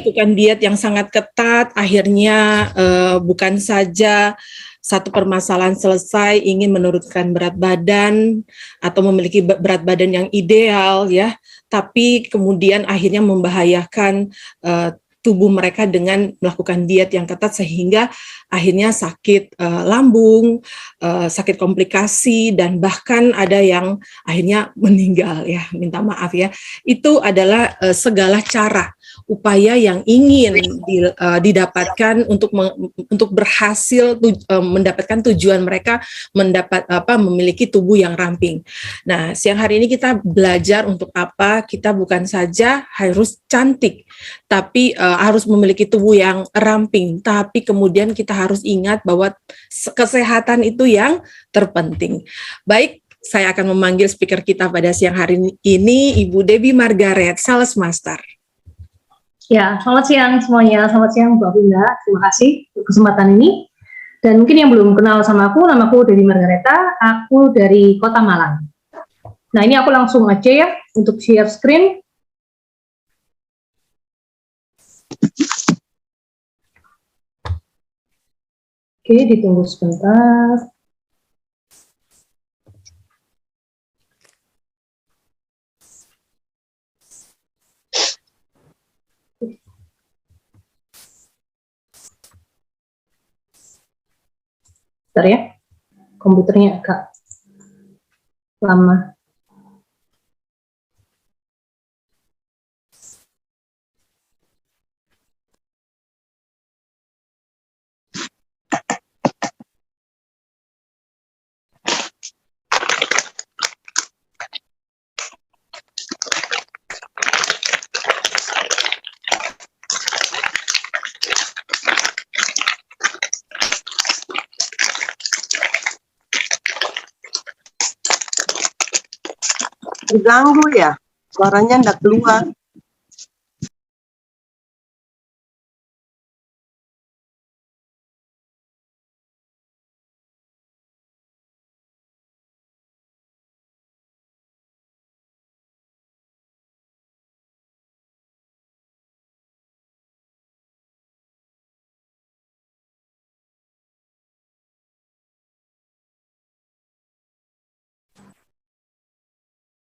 melakukan diet yang sangat ketat, akhirnya bukan saja satu permasalahan selesai, ingin menurunkan berat badan atau memiliki berat badan yang ideal ya, tapi kemudian akhirnya membahayakan tubuh mereka dengan melakukan diet yang ketat sehingga akhirnya sakit lambung, sakit komplikasi, dan bahkan ada yang akhirnya meninggal ya, minta maaf ya. Itu adalah segala cara upaya yang ingin didapatkan untuk berhasil mendapatkan tujuan mereka memiliki tubuh yang ramping. Nah, siang hari ini kita belajar untuk apa? Kita bukan saja harus cantik, tapi harus memiliki tubuh yang ramping, tapi kemudian kita harus ingat bahwa kesehatan itu yang terpenting. Baik, saya akan memanggil speaker kita pada siang hari ini, Ibu Debbie Margaret, Sales Master. Ya, selamat siang semuanya. Selamat siang Mbak Bunda. Terima kasih untuk kesempatan ini. Dan mungkin yang belum kenal sama aku, namaku Debbie Margareta. Aku dari Kota Malang. Nah, ini aku langsung aja ya untuk share screen. Oke, ditunggu sebentar. Bentar ya, komputernya agak lama. Terganggu ya, suaranya enggak keluar.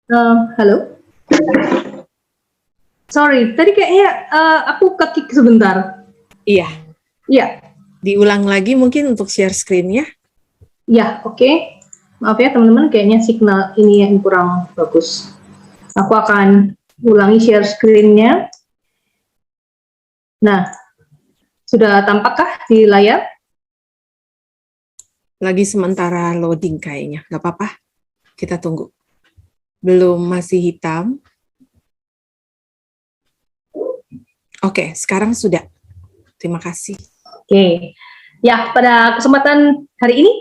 Halo? Sorry, tadi kayaknya aku ke-kick sebentar. Iya. Iya. Diulang lagi mungkin untuk share screen-nya. Ya, oke. Maaf ya teman-teman, kayaknya signal ini yang kurang bagus. Aku akan ulangi share screen-nya. Nah, sudah tampakkah di layar? Lagi sementara loading kayaknya, nggak apa-apa. Kita tunggu. Belum, masih hitam. Oke, sekarang sudah. Terima kasih. Oke. Ya, pada kesempatan hari ini,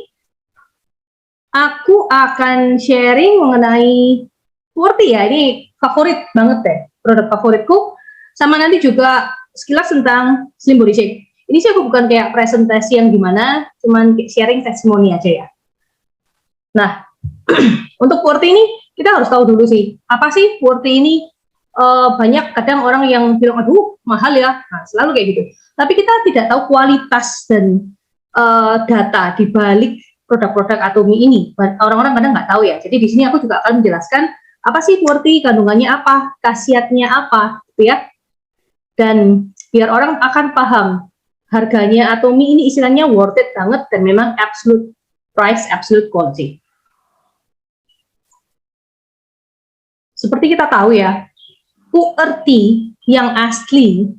aku akan sharing mengenai Worthy ya. Ini favorit banget deh, produk favoritku. Sama nanti juga sekilas tentang Slim Body Shake. Ini sih aku bukan kayak presentasi yang gimana, cuman sharing testimoni aja ya. Nah, untuk Worthy ini, kita harus tahu dulu sih, apa sih Worthy ini? Banyak kadang orang yang bilang, aduh mahal ya, nah, selalu kayak gitu. Tapi kita tidak tahu kualitas dan data di balik produk-produk Atomy ini. Orang-orang kadang nggak tahu ya. Jadi di sini aku juga akan menjelaskan apa sih Worthy, kandungannya apa, khasiatnya apa, gitu ya. Dan biar orang akan paham harganya Atomy ini istilahnya worth it banget dan memang absolute price, absolute quality. Seperti kita tahu ya, Worthy yang asli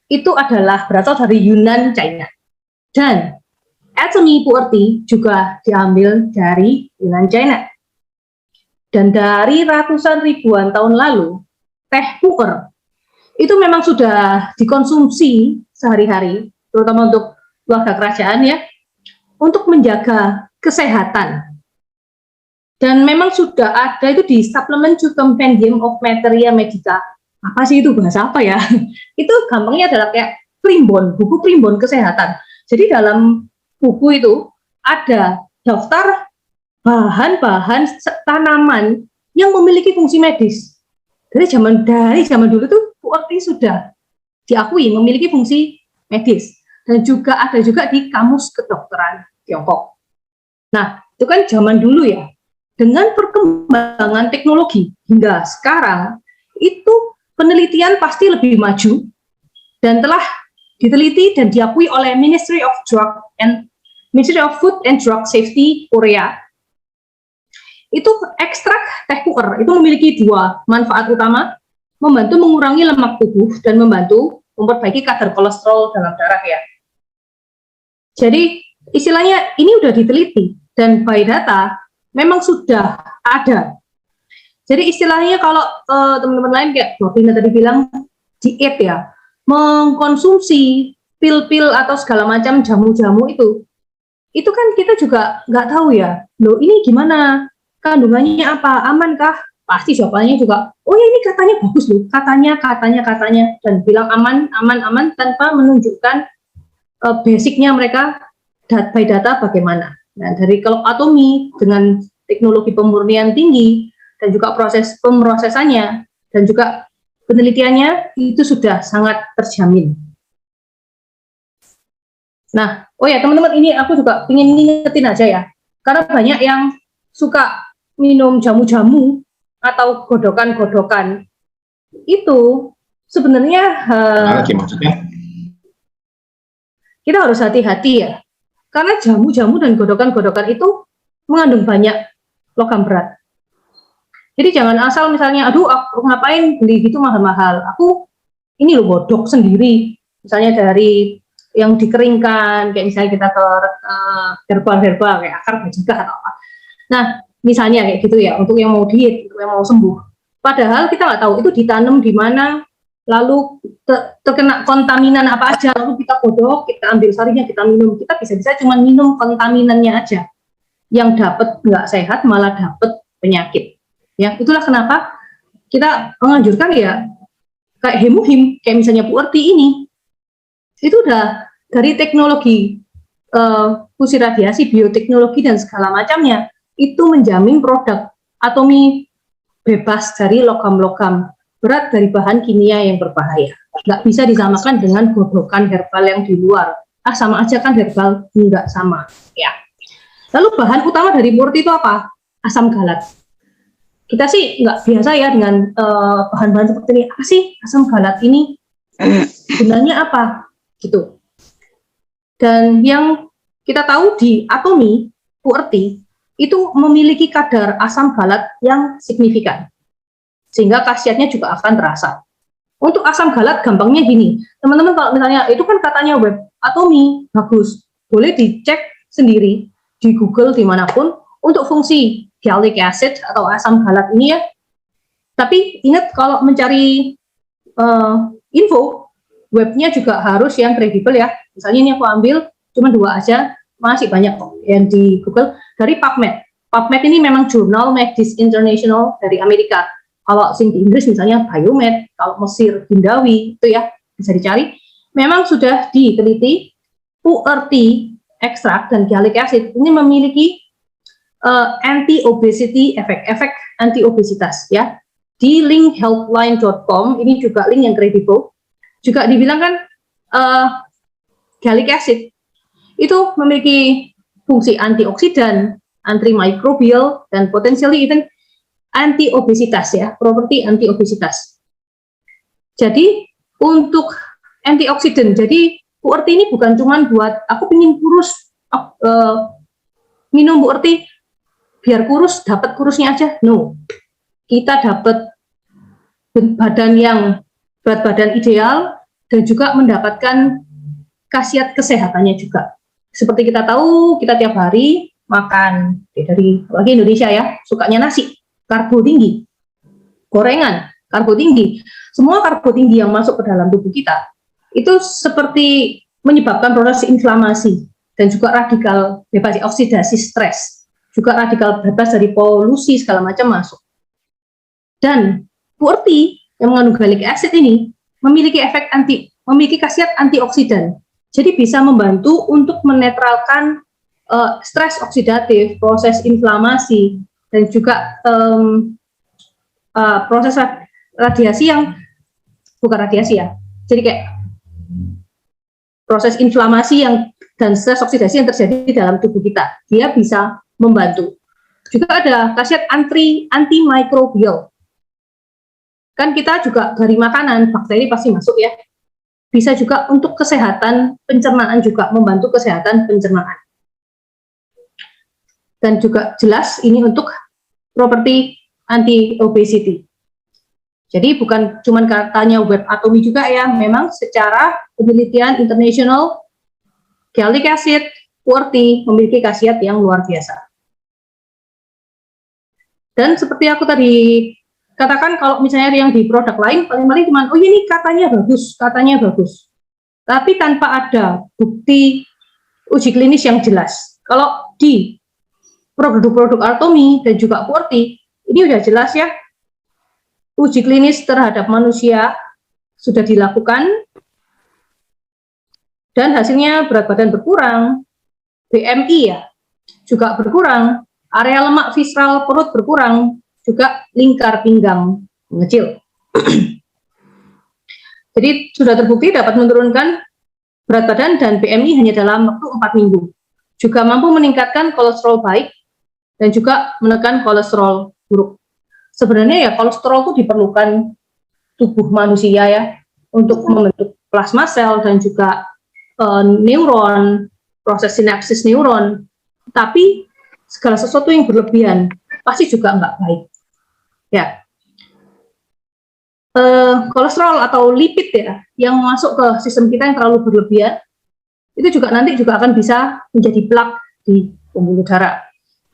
itu adalah berasal dari Yunan, China. Dan Atomy Worthy juga diambil dari Yunan, China. Dan dari ratusan ribuan tahun lalu, teh puer itu memang sudah dikonsumsi sehari-hari, terutama untuk keluarga kerajaan ya, untuk menjaga kesehatan. Dan memang sudah ada itu di Supplement to Compendium of Materia Medica. Apa sih itu, bahasa apa ya? Itu gampangnya adalah kayak primbon, buku primbon kesehatan. Jadi dalam buku itu ada daftar bahan-bahan tanaman yang memiliki fungsi medis. Dari zaman dulu tuh Worthy sudah diakui memiliki fungsi medis dan juga ada juga di Kamus Kedokteran Tiongkok. Nah, itu kan zaman dulu ya. Dengan perkembangan teknologi hingga sekarang, itu penelitian pasti lebih maju dan telah diteliti dan diakui oleh Ministry of Food and Drug Safety Korea. Itu ekstrak teh pu'er itu memiliki dua manfaat utama, membantu mengurangi lemak tubuh dan membantu memperbaiki kadar kolesterol dalam darah ya. Jadi istilahnya ini udah diteliti dan by data memang sudah ada. Jadi istilahnya kalau teman-teman lain kayak Dovina tadi bilang diet ya, mengkonsumsi pil-pil atau segala macam jamu-jamu itu kan kita juga nggak tahu ya, loh ini gimana, kandungannya apa, amankah? Pasti jawabannya juga, oh ya ini katanya bagus loh, katanya, dan bilang aman tanpa menunjukkan basicnya mereka by data bagaimana. Nah, dari kalau Atomy dengan teknologi pemurnian tinggi dan juga proses pemrosesannya dan juga penelitiannya itu sudah sangat terjamin. Nah, oh ya teman-teman, ini aku juga ingin ngingetin aja ya, karena banyak yang suka minum jamu-jamu atau godokan-godokan itu sebenarnya maksudnya? Kita harus hati-hati ya, karena jamu-jamu dan godokan-godokan itu mengandung banyak logam berat. Jadi jangan asal misalnya, aduh aku ngapain beli gitu mahal-mahal, aku ini loh godok sendiri, misalnya dari yang dikeringkan, kayak misalnya kita ke herbal kayak akar bajika atau apa. Nah, misalnya kayak gitu ya, untuk yang mau diet, untuk yang mau sembuh. Padahal kita nggak tahu itu ditanam di mana, lalu terkena kontaminan apa aja, lalu kita godok, kita ambil sarinya, kita minum. Kita bisa-bisa cuma minum kontaminannya aja. Yang dapat nggak sehat, malah dapat penyakit. Ya, itulah kenapa kita menganjurkan ya, kayak hemuhim, kayak misalnya Puerti ini, itu udah dari teknologi fusi radiasi, bioteknologi, dan segala macamnya, itu menjamin produk Atomy bebas dari logam-logam berat dari bahan kimia yang berbahaya. Nggak bisa disamakan dengan godokan herbal yang di luar. Sama aja kan herbal, nggak sama. Ya. Lalu bahan utama dari Puerti itu apa? Asam galat. Kita sih nggak biasa ya dengan bahan-bahan seperti ini. Apa sih asam galat ini? Gunanya apa? Gitu. Dan yang kita tahu di Atomy, Puerti, itu memiliki kadar asam galat yang signifikan. Sehingga khasiatnya juga akan terasa. Untuk asam galat gampangnya gini, teman-teman kalau misalnya, itu kan katanya web Atomy, bagus. Boleh dicek sendiri di Google dimanapun untuk fungsi gallic acid atau asam galat ini ya. Tapi ingat kalau mencari info, webnya juga harus yang kredibel ya. Misalnya ini aku ambil cuma 2 aja, masih banyak kok yang di Google dari PubMed. PubMed ini memang jurnal medis internasional dari Amerika. Kalau sing di Inggris misalnya Biomed, kalau Mesir Hindawi itu ya bisa dicari. Memang sudah diteliti Puerti ekstrak dan gallic acid ini memiliki anti-obesity efek anti-obesitas ya. Di link healthline.com ini juga link yang kredibel. Juga dibilang kan gallic acid itu memiliki fungsi antioksidan, antimikrobial, dan potentially even anti-obesitas ya, properti anti-obesitas. Jadi untuk antioksidan, jadi Puerti ini bukan cuma buat aku pengen kurus, minum Puerti biar kurus, dapat kurusnya aja. No, kita dapat badan yang berat badan ideal dan juga mendapatkan khasiat kesehatannya juga. Seperti kita tahu, kita tiap hari makan dari lagi Indonesia ya, sukanya nasi, karbo tinggi, gorengan, karbo tinggi. Semua karbo tinggi yang masuk ke dalam tubuh kita itu seperti menyebabkan proses inflamasi dan juga radikal bebas oksidasi stres, juga radikal bebas dari polusi segala macam masuk. Dan Puerti yang mengandung gallic acid ini memiliki memiliki khasiat antioksidan. Jadi bisa membantu untuk menetralkan stres oksidatif, proses inflamasi, dan juga proses radiasi yang bukan radiasi ya. Jadi kayak proses inflamasi dan stres oksidasi yang terjadi dalam tubuh kita. Dia bisa membantu. Juga ada khasiat antimikrobial. Kan kita juga dari makanan, bakteri pasti masuk ya. Bisa juga untuk kesehatan pencernaan juga, membantu kesehatan pencernaan. Dan juga jelas ini untuk properti anti-obesity. Jadi bukan cuma katanya web atomi juga ya, memang secara penelitian internasional, gallic acid, QWERTY memiliki khasiat yang luar biasa. Dan seperti aku tadi katakan, kalau misalnya yang di produk lain, paling-paling cuma, oh ini katanya bagus. Tapi tanpa ada bukti uji klinis yang jelas. Kalau di produk-produk atomi dan juga QWERTY, ini udah jelas ya, uji klinis terhadap manusia sudah dilakukan, dan hasilnya berat badan berkurang, BMI ya juga berkurang, area lemak visceral perut berkurang, juga lingkar pinggang mengecil. Jadi sudah terbukti dapat menurunkan berat badan dan BMI hanya dalam waktu 4 minggu. Juga mampu meningkatkan kolesterol baik dan juga menekan kolesterol buruk. Sebenarnya ya kolesterol itu diperlukan tubuh manusia ya untuk membentuk plasma sel dan juga neuron, proses sinapsis neuron. Tapi segala sesuatu yang berlebihan pasti juga nggak baik. Ya, kolesterol atau lipid ya yang masuk ke sistem kita yang terlalu berlebihan itu juga nanti juga akan bisa menjadi plak di pembuluh darah.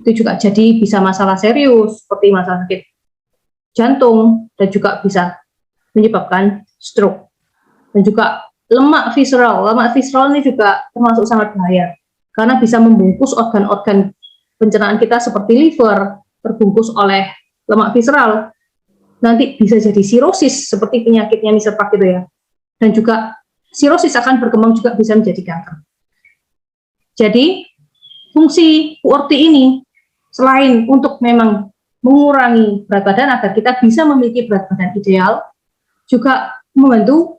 Itu juga jadi bisa masalah serius seperti masalah sakit jantung dan juga bisa menyebabkan stroke. Dan juga lemak visceral ini juga termasuk sangat bahaya karena bisa membungkus organ-organ pencernaan kita seperti liver terbungkus oleh lemak visceral. Nanti bisa jadi sirosis seperti penyakitnya Miserpak gitu ya. Dan juga sirosis akan berkembang juga bisa menjadi kanker. Jadi fungsi QWERTY ini selain untuk memang mengurangi berat badan agar kita bisa memiliki berat badan ideal, juga membantu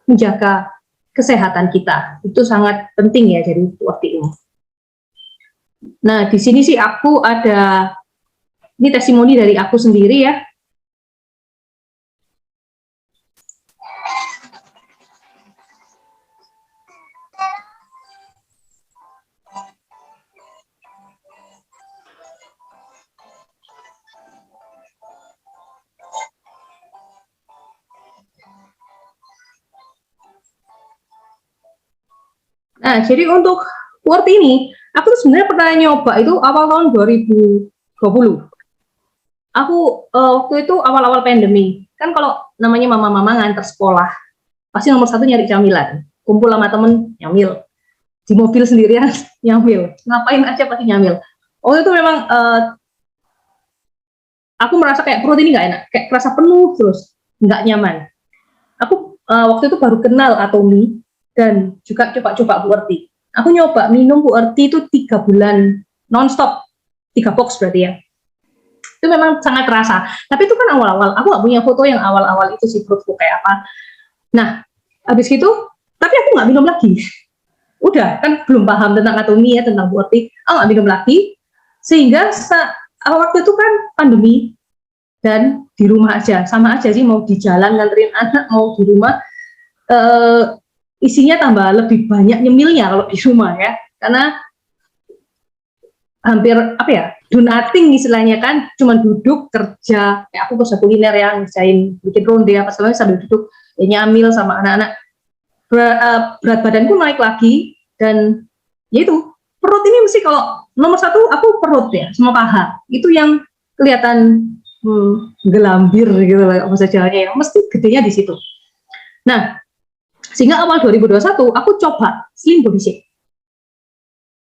menjaga kesehatan kita. Itu sangat penting ya dari QWERTY ini. Nah, di sini sih aku ada, ini testimoni dari aku sendiri ya. Nah, jadi untuk QWERTY ini, aku tuh sebenarnya pernah nyoba itu awal tahun 2020. Aku waktu itu awal-awal pandemi, kan kalau namanya mama-mama nganter sekolah, pasti nomor satu nyari camilan, kumpul sama temen nyamil, di mobil sendirian nyamil, ngapain aja pasti nyamil. Waktu itu memang aku merasa kayak perut ini nggak enak, kayak kerasa penuh terus, nggak nyaman. Aku waktu itu baru kenal atomi, dan juga coba-coba QWERTY. Aku nyoba minum QWERTY itu 3 bulan non-stop, 3 box berarti ya. Itu memang sangat terasa. Tapi itu kan awal-awal, aku nggak punya foto yang awal-awal itu sih perutku kayak apa. Nah, habis itu, tapi aku nggak minum lagi. Udah, kan belum paham tentang atomi ya, tentang QWERTY, aku nggak minum lagi. Sehingga waktu itu kan pandemi, dan di rumah aja, sama aja sih, mau di jalan nganterin anak, mau di rumah, isinya tambah lebih banyak nyemilnya kalau di rumah ya, karena hampir apa ya, do nothing istilahnya kan, cuma duduk kerja, kayak aku kerja kuliner ya, ngerjain bikin ronde apa segala sambil duduk ya, nyamil sama anak-anak. Berat badanku naik lagi, dan ya itu perut ini mesti kalau nomor satu aku perut ya, sama paha itu yang kelihatan gelambir gitu lah bahasa Jawanya ya, mesti gedenya di situ. Nah, sehingga awal 2021 aku coba slim body shake.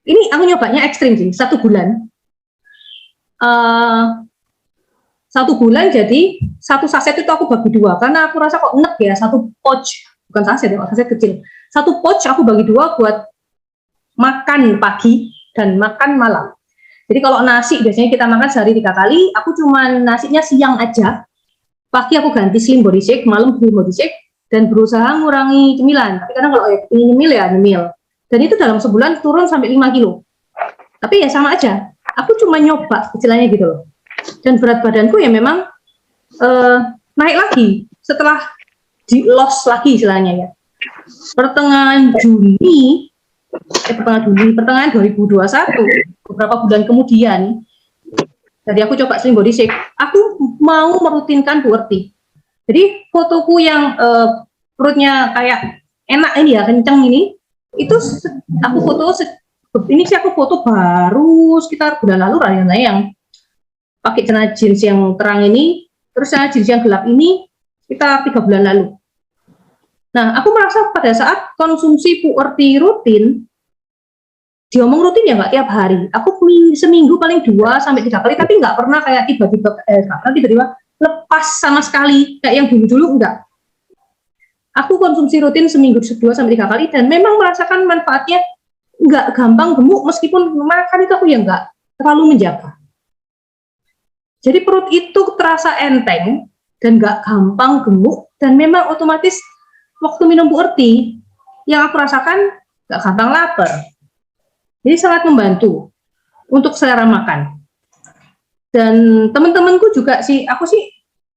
Ini aku nyobanya ekstrim sih, 1 bulan. 1 bulan jadi 1 saset itu aku bagi 2 karena aku rasa kok enek ya, 1 pouch, bukan saset ya, saset kecil. 1 pouch aku bagi 2 buat makan pagi dan makan malam. Jadi kalau nasi biasanya kita makan sehari 3 kali, aku cuma nasinya siang aja. Pagi aku ganti slim body shake, malam slim body shake. dan berusaha ngurangi cemilan. Tapi kadang kalau ingin nyemil ya nyemil. Dan itu dalam sebulan turun sampai 5 kilo. Tapi ya sama aja. Aku cuma nyoba istilahnya gitu loh. Dan berat badanku ya memang naik lagi setelah di loss lagi istilahnya ya. Pertengahan pertengahan 2021, beberapa bulan kemudian, jadi aku coba slim body shake, aku mau merutinkan puerti. Jadi fotoku yang perutnya kayak enak ini ya, kenceng ini, itu aku foto, ini sih aku foto baru sekitar bulan lalu lah yang pakai celana jeans yang terang ini, terus celana jeans yang gelap ini, sekitar 3 bulan lalu. Nah, aku merasa pada saat konsumsi puerti rutin, diomong rutin ya nggak tiap hari. Aku seminggu paling 2-3 kali, tapi nggak pernah kayak tiba-tiba lepas sama sekali kayak yang dulu-dulu enggak. Aku konsumsi rutin seminggu 2-3 kali dan memang merasakan manfaatnya, nggak gampang gemuk meskipun makan itu aku ya nggak terlalu menjaga. Jadi perut itu terasa enteng dan nggak gampang gemuk dan memang otomatis waktu minum puerti yang aku rasakan nggak gampang lapar. Jadi sangat membantu untuk selera makan. Dan teman-temanku juga sih, aku sih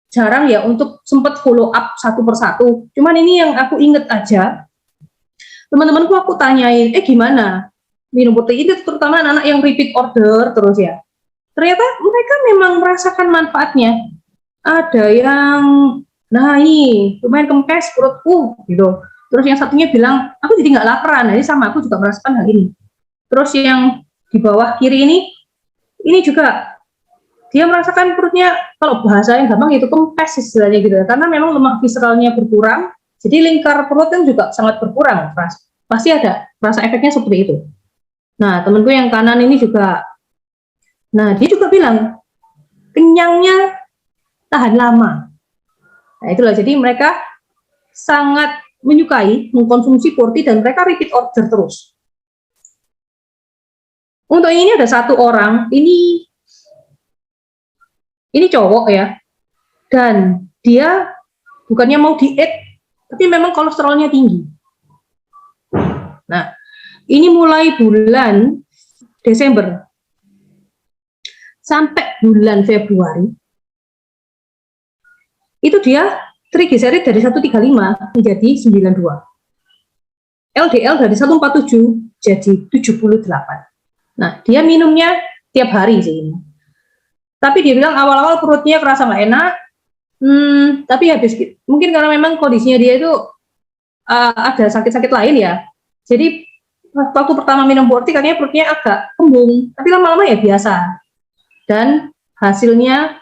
jarang ya untuk sempat follow up satu persatu. Cuman ini yang aku inget aja. Teman-temanku aku tanyain, gimana minum putih ini, terutama anak-anak yang repeat order terus ya. Ternyata mereka memang merasakan manfaatnya. Ada yang, nah ini lumayan kempes perutku gitu. Terus yang satunya bilang, aku jadi nggak laparan. Jadi sama, aku juga merasakan hal ini. Terus yang di bawah kiri ini juga dia merasakan perutnya, kalau bahasa yang gampang itu kempes istilahnya gitu ya, karena memang lemak visceralnya berkurang, jadi lingkar perut yang juga sangat berkurang, pasti ada rasa efeknya seperti itu. Nah, temenku yang kanan ini juga, nah dia juga bilang kenyangnya tahan lama. Nah itulah, jadi mereka sangat menyukai mengkonsumsi puerti dan mereka repeat order terus. Untuk ini ada satu orang, ini cowok ya, dan dia bukannya mau diet, tapi memang kolesterolnya tinggi. Nah, ini mulai bulan Desember sampai bulan Februari, itu dia trigliserid dari 135 menjadi 92. LDL dari 147 jadi 78. Nah, dia minumnya tiap hari sih ini. Tapi dia bilang awal-awal perutnya kerasa nggak enak, tapi habis mungkin karena memang kondisinya dia itu ada sakit-sakit lain ya. Jadi waktu pertama minum puerti katanya perutnya agak kembung, tapi lama-lama ya biasa. Dan hasilnya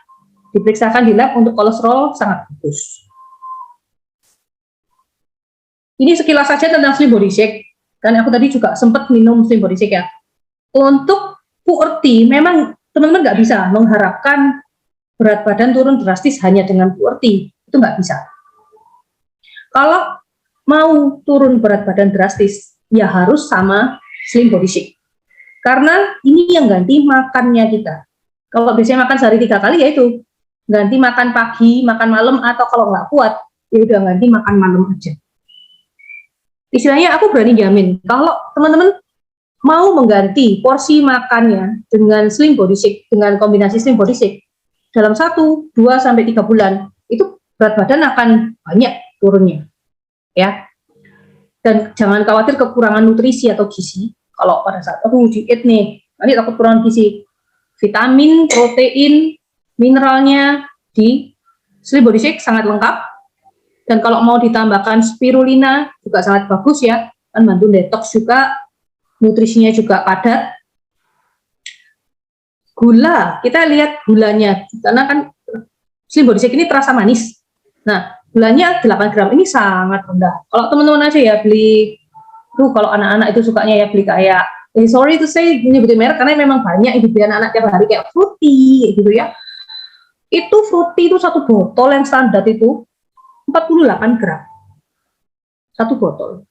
diperiksakan di lab untuk kolesterol sangat bagus. Ini sekilas saja tentang slim body shake. Dan aku tadi juga sempat minum slim body shake ya. Untuk puerti memang teman-teman nggak bisa mengharapkan berat badan turun drastis hanya dengan puerti, itu nggak bisa. Kalau mau turun berat badan drastis, ya harus sama slim body shake. Karena ini yang ganti makannya kita. Kalau biasanya makan sehari 3 kali, ya itu ganti makan pagi, makan malam, atau kalau nggak kuat, ya udah ganti makan malam aja. Istilahnya aku berani jamin, kalau teman-teman mau mengganti porsi makannya dengan slim body shake, dengan kombinasi slim body shake, dalam 1, 2, sampai 3 bulan, itu berat badan akan banyak turunnya. Ya. Dan jangan khawatir kekurangan nutrisi atau gizi. Kalau pada saat aku diet nih, nanti takut kurang gizi. Vitamin, protein, mineralnya di slim body shake sangat lengkap. Dan kalau mau ditambahkan spirulina juga sangat bagus ya, kan bantu detox juga. Nutrisinya juga padat. Gula, kita lihat gulanya, karena kan slim body shake ini terasa manis. Nah, gulanya 8 gram, ini sangat rendah. Kalau teman-teman aja ya beli, kalau anak-anak itu sukanya ya beli kayak, sorry to say, nyebutin merek, karena memang banyak ibu anak-anak tiap hari kayak fruity, gitu ya. Itu fruity itu satu botol yang standar itu 48 gram. Satu botol.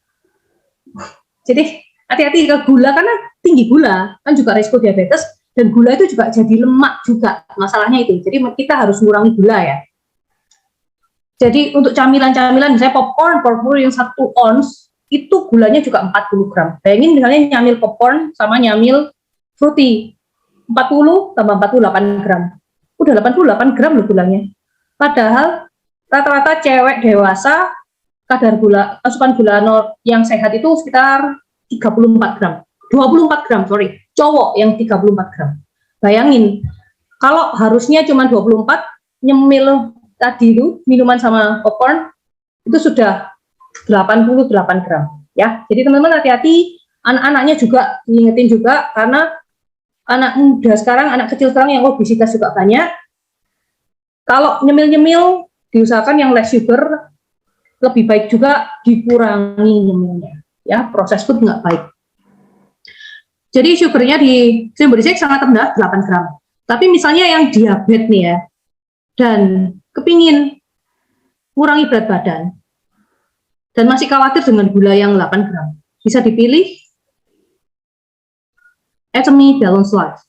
Jadi, hati-hati ke gula, karena tinggi gula kan juga risiko diabetes, dan gula itu juga jadi lemak juga masalahnya itu. Jadi kita harus mengurangi gula ya. Jadi untuk camilan-camilan, misalnya popcorn yang 1 ons, itu gulanya juga 40 gram. Bayangin misalnya nyamil popcorn sama nyamil fruity, 40 tambah 48 gram. Udah 88 gram loh gulanya. Padahal rata-rata cewek dewasa, asupan gula yang sehat itu sekitar 34 gram. 24 gram, sorry. Cowok yang 34 gram. Bayangin, kalau harusnya cuma 24, nyemil tadi itu minuman sama popcorn itu sudah 88 gram ya. Jadi teman-teman hati-hati, anak-anaknya juga diingetin juga, karena anak muda sekarang, anak kecil sekarang yang obesitas juga banyak. Kalau nyemil-nyemil diusahakan yang less sugar, lebih baik juga dikurangi nyemilnya ya, proses food nggak baik. Jadi sugarnya di Symphony 6 sangat rendah, 8 gram. Tapi misalnya yang diabetes nih ya, dan kepingin kurangi berat badan dan masih khawatir dengan gula yang 8 gram, bisa dipilih Atomy Balance Life.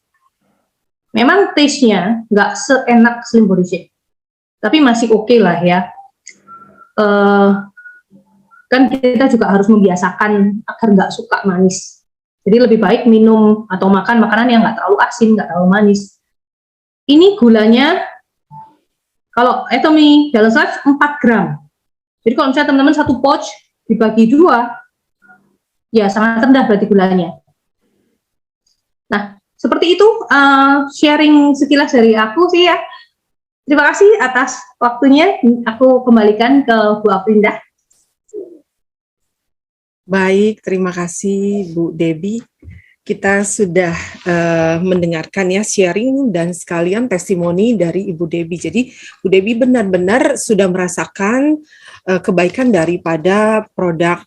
Memang taste-nya nggak seenak Slim Body Shake, tapi masih oke lah ya. Kan kita juga harus membiasakan agar nggak suka manis. Jadi lebih baik minum atau makan makanan yang nggak terlalu asin, nggak terlalu manis. Ini gulanya, kalau Atomy Balance Life 4 gram. Jadi kalau misalnya teman-teman 1 pouch dibagi 2, ya sangat rendah berarti gulanya. Nah, seperti itu sharing sekilas dari aku sih ya. Terima kasih atas waktunya. Aku kembalikan ke Bu Aprinda. Baik, terima kasih Bu Debbie. Kita sudah mendengarkan ya sharing dan sekalian testimoni dari Ibu Debbie. Jadi Bu Debbie benar-benar sudah merasakan kebaikan daripada produk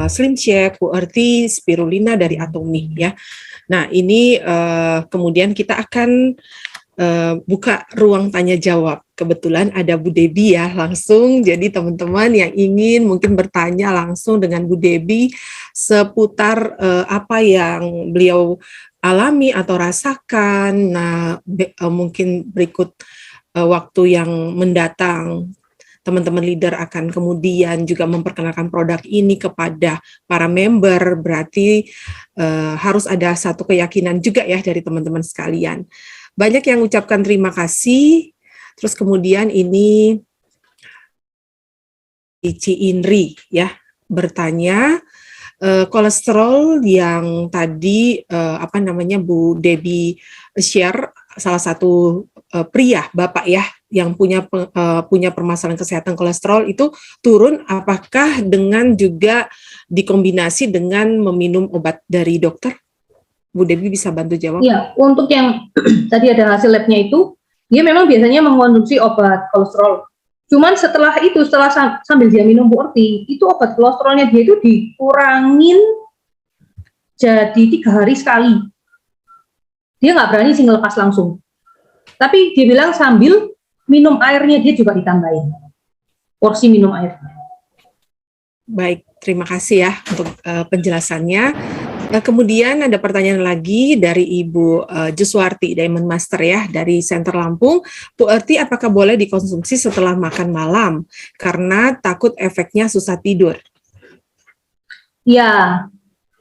Slim Shake, QWERTY, Spirulina dari Atomy ya. Nah ini kemudian kita akan buka ruang tanya jawab. Kebetulan ada Bu Debbie ya langsung, jadi teman-teman yang ingin mungkin bertanya langsung dengan Bu Debbie seputar apa yang beliau alami atau rasakan. Nah mungkin berikut waktu yang mendatang teman-teman leader akan kemudian juga memperkenalkan produk ini kepada para member, berarti harus ada satu keyakinan juga ya dari teman-teman sekalian. Banyak yang ucapkan terima kasih. Terus kemudian ini Ci Indri ya bertanya kolesterol yang tadi Bu Debbie share, salah satu pria bapak ya yang punya permasalahan kesehatan kolesterol itu turun, apakah dengan juga dikombinasi dengan meminum obat dari dokter? Bu Debbie bisa bantu jawab? Ya, untuk yang tadi ada hasil labnya itu, dia memang biasanya mengkonsumsi obat kolesterol. Cuman setelah itu, sambil dia minum QWERTY, itu obat kolesterolnya dia itu dikurangin jadi 3 hari sekali. Dia nggak berani sih ngelepas langsung. Tapi dia bilang sambil minum airnya dia juga ditambahin porsi minum airnya. Baik, terima kasih ya untuk penjelasannya. Kemudian ada pertanyaan lagi dari Ibu Juswarti, Diamond Master ya, dari Center Lampung. QWERTY apakah boleh dikonsumsi setelah makan malam? Karena takut efeknya susah tidur. Ya,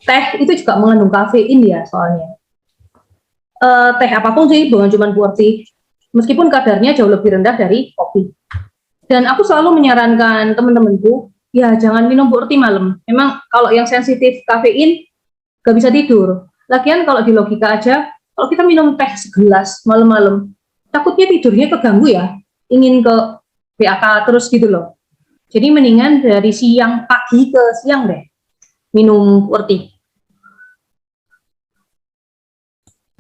teh itu juga mengandung kafein ya soalnya. Teh apapun sih, bukan cuma QWERTY. Meskipun kadarnya jauh lebih rendah dari kopi. Dan aku selalu menyarankan teman-temanku, ya jangan minum QWERTY malam. Memang kalau yang sensitif kafein, gak bisa tidur. Lagian kalau di logika aja, kalau kita minum teh segelas malam-malam, takutnya tidurnya keganggu ya, ingin ke BAK terus gitu loh. Jadi mendingan dari pagi ke siang deh, minum QWERTY.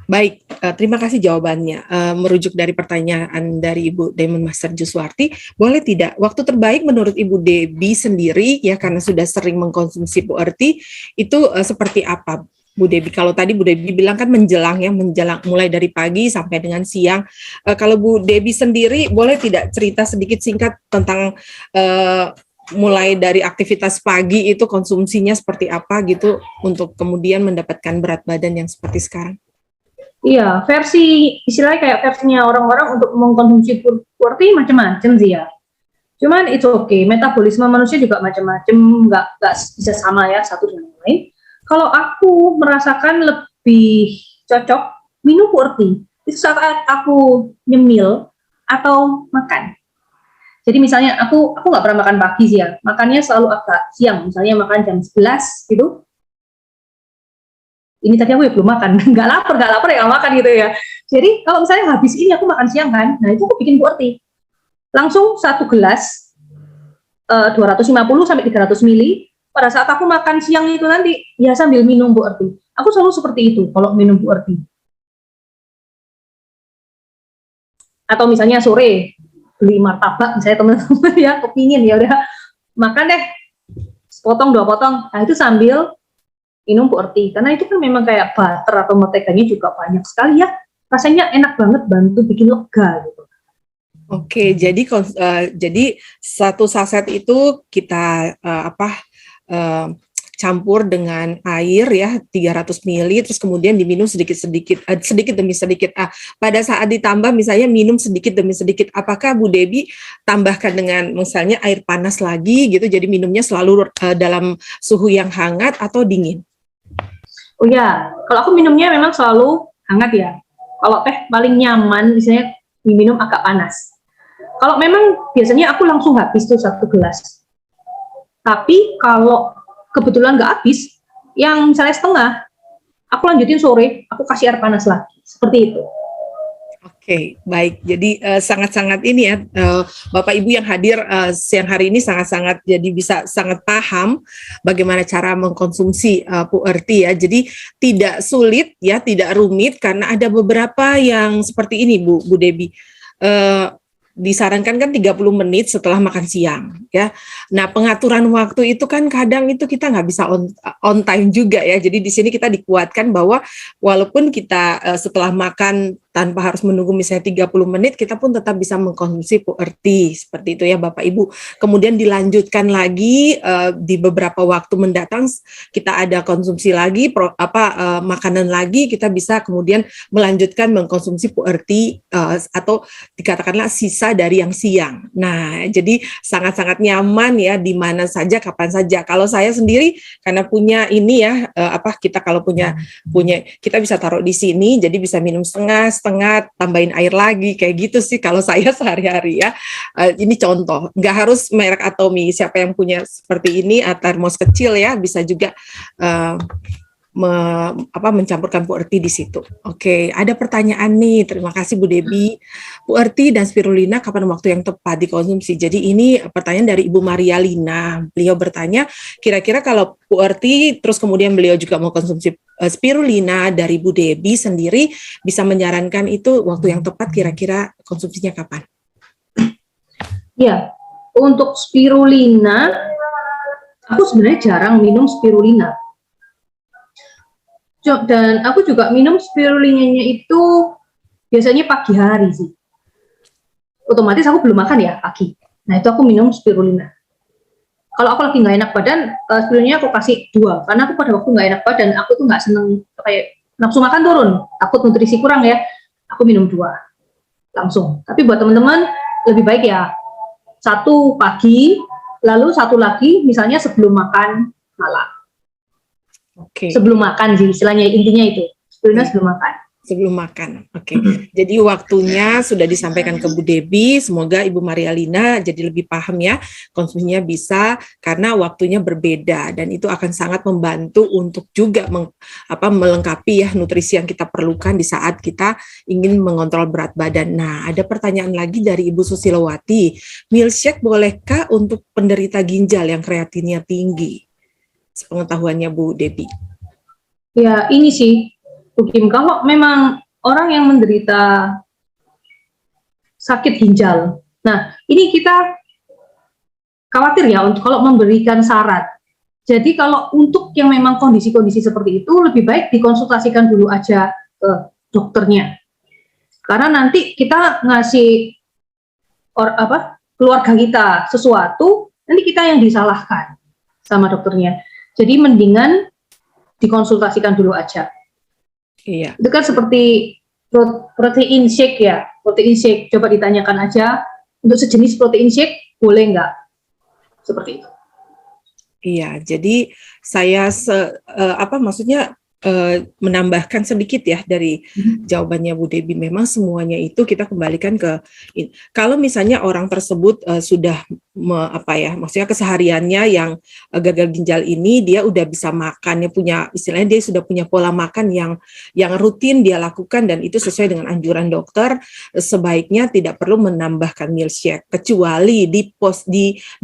Baik, terima kasih jawabannya. Merujuk dari pertanyaan dari Ibu Diamond Master Juswarti, boleh tidak waktu terbaik menurut Ibu Debbie sendiri ya, karena sudah sering mengkonsumsi QWERTY itu seperti apa Bu Debbie? Kalau tadi Bu Debbie bilang kan menjelang mulai dari pagi sampai dengan siang. Kalau Bu Debbie sendiri boleh tidak cerita sedikit singkat tentang mulai dari aktivitas pagi itu konsumsinya seperti apa gitu untuk kemudian mendapatkan berat badan yang seperti sekarang? Iya, istilahnya kayak versinya orang-orang untuk mengkonsumsi QWERTY macam-macam sih ya. Cuman itu oke, metabolisme manusia juga macam-macam, nggak bisa sama ya satu dengan yang lain. Kalau aku merasakan lebih cocok minum puerti itu saat aku nyemil atau makan. Jadi misalnya aku nggak pernah makan pagi sih ya, makannya selalu agak siang, misalnya makan jam 11 gitu. Ini tadi aku ya belum makan, nggak lapar ya nggak makan gitu ya. Jadi kalau misalnya habis ini aku makan siang kan, nah itu aku bikin puerti. Langsung satu gelas 250 sampai 300 mili. Pada saat aku makan siang itu nanti ya sambil minum puerti. Aku selalu seperti itu kalau minum puerti. Atau misalnya sore beli martabak misalnya teman-teman ya kepingin ya udah makan deh sepotong 2 potong. Nah itu sambil minum puerti karena itu kan memang kayak butter atau menteganya juga banyak sekali ya. Rasanya enak banget, bantu bikin lega gitu. Oke, jadi satu saset itu kita campur dengan air ya 300 ml terus kemudian diminum sedikit demi sedikit. Pada saat ditambah misalnya minum sedikit demi sedikit, apakah Bu Debbie tambahkan dengan misalnya air panas lagi gitu jadi minumnya selalu dalam suhu yang hangat atau dingin? Oh ya, kalau aku minumnya memang selalu hangat ya. Kalau teh paling nyaman misalnya diminum agak panas. Kalau memang biasanya aku langsung habis tuh 1 gelas. Tapi kalau kebetulan nggak habis, yang misalnya setengah, aku lanjutin sore, aku kasih air panas lagi. Seperti itu. Oke, baik. Jadi sangat-sangat ini ya, Bapak Ibu yang hadir siang hari ini sangat-sangat jadi bisa sangat paham bagaimana cara mengkonsumsi puerti ya. Jadi tidak sulit ya, tidak rumit karena ada beberapa yang seperti ini Bu Debbie. Disarankan kan 30 menit setelah makan siang ya. Nah, pengaturan waktu itu kan kadang itu kita nggak bisa on time juga ya. Jadi di sini kita dikuatkan bahwa walaupun kita setelah makan tanpa harus menunggu misalnya 30 menit, kita pun tetap bisa mengkonsumsi puerti seperti itu ya Bapak Ibu. Kemudian dilanjutkan lagi di beberapa waktu mendatang kita ada konsumsi lagi makanan lagi, kita bisa kemudian melanjutkan mengkonsumsi puerti atau dikatakanlah sisa dari yang siang. Nah, jadi sangat-sangat nyaman ya di mana saja kapan saja. Kalau saya sendiri karena punya ini ya kita kalau punya kita bisa taruh di sini jadi bisa minum setengah tambahin air lagi kayak gitu sih kalau saya sehari-hari ya. Ini contoh, nggak harus merek Atomy, siapa yang punya seperti ini termos kecil ya bisa juga mencampurkan puerti di situ. Oke, ada pertanyaan nih. Terima kasih Bu Debbie. Puerti dan spirulina kapan waktu yang tepat dikonsumsi? Jadi ini pertanyaan dari Ibu Maria Lina. Beliau bertanya, kira-kira kalau puerti terus kemudian beliau juga mau konsumsi spirulina dari Bu Debbie sendiri bisa menyarankan itu waktu yang tepat kira-kira konsumsinya kapan? Ya, untuk spirulina aku sebenarnya jarang minum spirulina. Dan aku juga minum spirulinanya itu biasanya pagi hari sih. Otomatis aku belum makan ya pagi. Nah itu aku minum spirulina. Kalau aku lagi nggak enak badan, spirulinanya aku kasih 2. Karena aku pada waktu nggak enak badan, aku tuh nggak seneng kayak nafsu makan turun. Takut nutrisi kurang ya. Aku minum 2 langsung. Tapi buat teman-teman lebih baik ya 1 pagi, lalu 1 lagi misalnya sebelum makan malam. Oke. Sebelum makan sih istilahnya, intinya itu spirulina sebelum makan. Sebelum makan, oke. Jadi waktunya sudah disampaikan ke Bu Debbie. Semoga Ibu Maria Lina jadi lebih paham ya konsumsinya bisa karena waktunya berbeda dan itu akan sangat membantu untuk juga melengkapi ya nutrisi yang kita perlukan di saat kita ingin mengontrol berat badan. Nah, ada pertanyaan lagi dari Ibu Susilowati. Milkshake bolehkah untuk penderita ginjal yang kreatinnya tinggi? Sepengetahuannya Bu Debbie. Ya ini sih Bu Kim, kalau memang orang yang menderita sakit ginjal, nah ini kita khawatir ya untuk kalau memberikan syarat. Jadi kalau untuk yang memang kondisi-kondisi seperti itu lebih baik dikonsultasikan dulu aja ke dokternya. Karena nanti kita ngasih keluarga kita sesuatu, nanti kita yang disalahkan sama dokternya. Jadi mendingan dikonsultasikan dulu aja. Iya. Itu kan seperti protein shake ya. Protein shake coba ditanyakan aja untuk sejenis protein shake boleh nggak? Seperti itu. Iya, jadi saya maksudnya menambahkan sedikit ya dari jawabannya Bu Debi. Memang semuanya itu kita kembalikan ke kalau misalnya orang tersebut sudah maksudnya kesehariannya yang gagal ginjal ini dia udah bisa makan, istilahnya dia sudah punya pola makan yang rutin dia lakukan dan itu sesuai dengan anjuran dokter, sebaiknya tidak perlu menambahkan milkshake kecuali di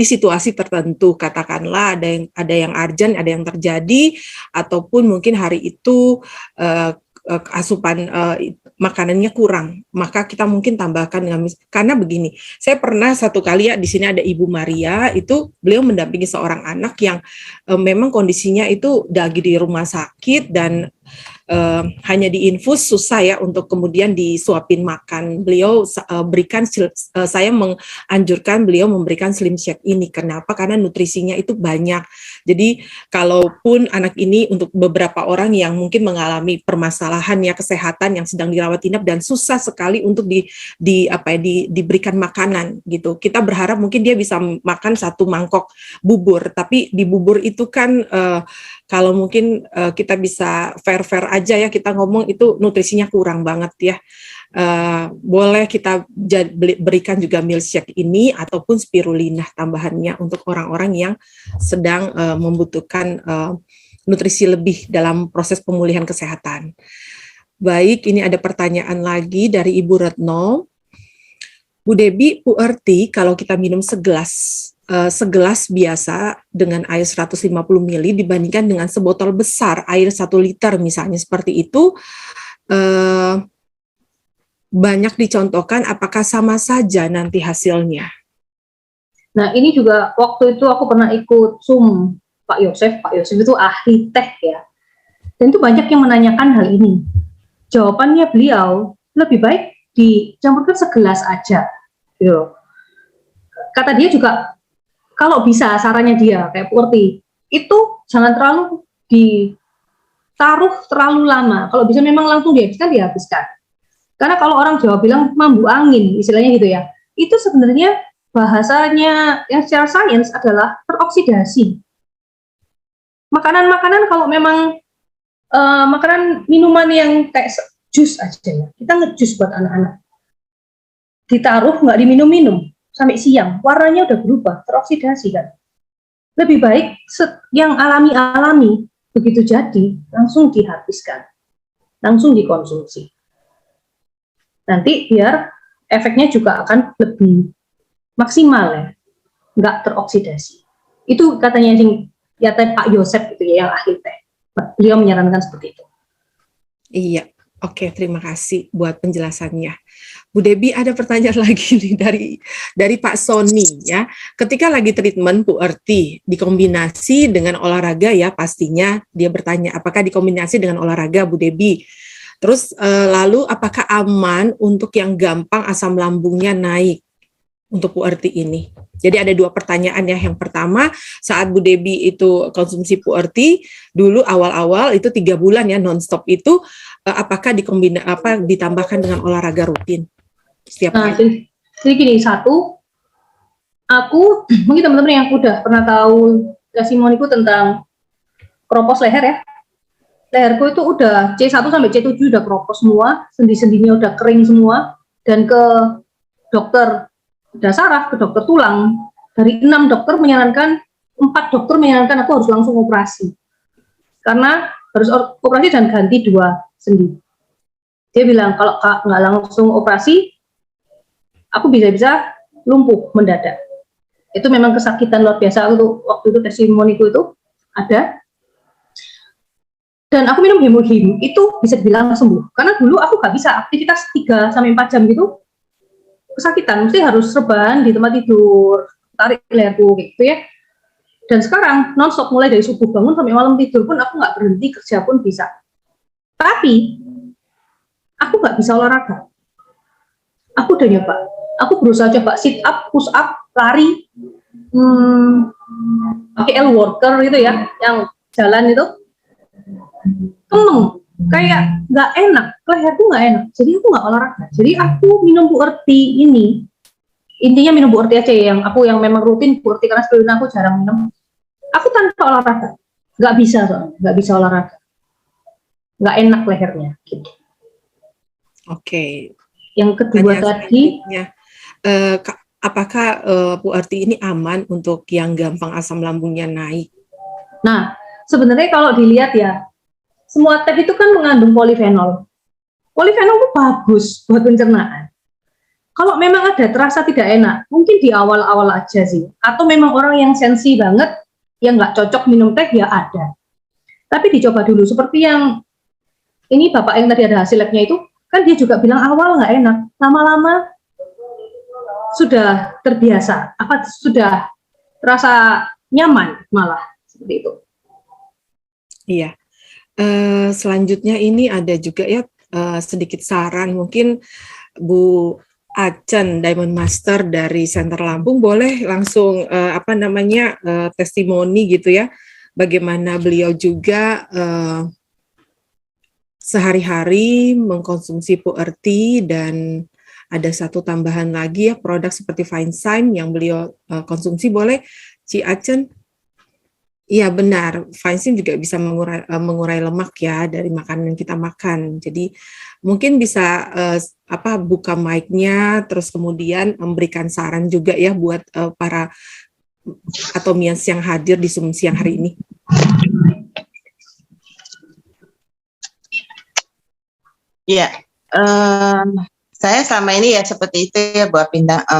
situasi tertentu, katakanlah ada yang urgent, ada yang terjadi, ataupun mungkin hari itu asupan makanannya kurang, maka kita mungkin tambahkan karena begini, saya pernah satu kali ya di sini ada Ibu Maria, itu beliau mendampingi seorang anak yang memang kondisinya itu lagi di rumah sakit dan hanya diinfus, susah ya untuk kemudian disuapin makan. Beliau saya menganjurkan beliau memberikan Slim Shake ini. Kenapa? Karena nutrisinya itu banyak. Jadi kalaupun anak ini untuk beberapa orang yang mungkin mengalami permasalahan ya kesehatan yang sedang dirawat inap dan susah sekali untuk diberikan makanan gitu. Kita berharap mungkin dia bisa makan 1 mangkok bubur, tapi di bubur itu kan kalau mungkin kita bisa fair aja ya kita ngomong itu nutrisinya kurang banget ya. Boleh kita berikan juga milkshake ini ataupun spirulina tambahannya untuk orang-orang yang sedang membutuhkan nutrisi lebih dalam proses pemulihan kesehatan. Baik, ini ada pertanyaan lagi dari Ibu Retno. Bu Debi, URT kalau kita minum segelas biasa dengan air 150 ml dibandingkan dengan sebotol besar air 1 liter misalnya seperti itu, banyak dicontohkan, apakah sama saja nanti hasilnya? Nah ini juga waktu itu aku pernah ikut Zoom Pak Yosef itu ahli teh ya, dan itu banyak yang menanyakan hal ini. Jawabannya beliau, lebih baik dicampurkan segelas aja gitu. Kata dia juga, kalau bisa sarannya dia kayak Purti itu jangan terlalu ditaruh terlalu lama. Kalau bisa memang langsung dihabiskan. Karena kalau orang Jawa bilang mambu angin, istilahnya gitu ya, itu sebenarnya bahasanya yang secara sains adalah teroksidasi. Makanan-makanan kalau memang makanan minuman yang kayak jus aja ya, kita ngejus buat anak-anak, ditaruh nggak diminum-minum sampai siang, warnanya udah berubah, teroksidasi kan. Lebih baik yang alami-alami, begitu jadi, langsung dihabiskan, langsung dikonsumsi. Nanti biar efeknya juga akan lebih maksimal ya, nggak teroksidasi. Itu katanya ya Pak Yosef itu ya, yang ahli teh. Beliau menyarankan seperti itu. Iya. Oke, terima kasih buat penjelasannya. Bu Debi, ada pertanyaan lagi nih dari Pak Sony ya. Ketika lagi treatment PURT dikombinasi dengan olahraga ya, pastinya dia bertanya apakah dikombinasi dengan olahraga Bu Debi. Terus lalu apakah aman untuk yang gampang asam lambungnya naik untuk PURT ini? Jadi ada 2 pertanyaan ya. Yang pertama, saat Bu Debi itu konsumsi PURT dulu awal-awal itu 3 bulan ya nonstop itu, apakah ditambahkan dengan olahraga rutin setiap hari? Jadi gini, satu, aku mungkin teman-teman yang udah pernah tahu testimoniku tentang keropos leher ya, leherku itu udah C1 sampai C7 udah keropos semua, sendi-sendinya udah kering semua, dan ke dokter bedah saraf, ke dokter tulang, dari 6 dokter menyarankan, 4 dokter menyarankan aku harus langsung operasi, karena harus operasi dan ganti 2 sendi. Dia bilang kalau nggak langsung operasi, aku bisa-bisa lumpuh mendadak. Itu memang kesakitan luar biasa. Waktu itu testimoniku itu ada, dan aku minum Hemohim itu bisa dibilang sembuh. Karena dulu aku nggak bisa aktivitas 3-4 jam gitu, kesakitan, mesti harus rebahan di tempat tidur, tarik leherku gitu ya. Dan sekarang nonstop, mulai dari subuh bangun sampai malam tidur pun aku nggak berhenti, kerja pun bisa. Tapi aku nggak bisa olahraga. Aku udah nyoba, aku berusaha coba sit up, push up, lari, pakai L walker gitu ya, yang jalan itu, kayak nggak enak, leherku nggak enak, jadi aku nggak olahraga. Jadi aku minum PURT ini intinya minum Bu Erti aja ya, yang memang rutin Bu Erti, karena sebelumnya aku jarang minum. Aku tanpa olahraga, nggak bisa soalnya, nggak bisa olahraga, nggak enak lehernya gitu. Oke. Yang kedua Pertanyaan tadi, selanjutnya, apakah Bu Erti ini aman untuk yang gampang asam lambungnya naik? nah sebenarnya kalau dilihat ya, semua teh itu kan mengandung polifenol. Polifenol itu bagus buat pencernaan. Kalau memang ada terasa tidak enak, mungkin di awal-awal aja sih. Atau memang orang yang sensi banget, yang nggak cocok minum teh, ya ada. Tapi dicoba dulu. Seperti yang ini Bapak yang tadi ada hasil labnya itu, kan dia juga bilang awal nggak enak. Lama-lama sudah terbiasa, sudah terasa nyaman malah. Seperti itu. Iya. Selanjutnya ini ada juga ya sedikit saran, mungkin Bu Acen Diamond Master dari Center Lampung boleh langsung testimoni gitu ya, bagaimana beliau juga sehari-hari mengkonsumsi Pu Erti, dan ada satu tambahan lagi ya, produk seperti Vinezyme yang beliau konsumsi. Boleh Ci Acen? Iya benar, Vinezyme juga bisa mengurai lemak ya dari makanan yang kita makan. Jadi mungkin bisa buka mic-nya, terus kemudian memberikan saran juga ya buat para atomians yang hadir di Zoom siang hari ini. Iya, saya selama ini ya seperti itu ya, buat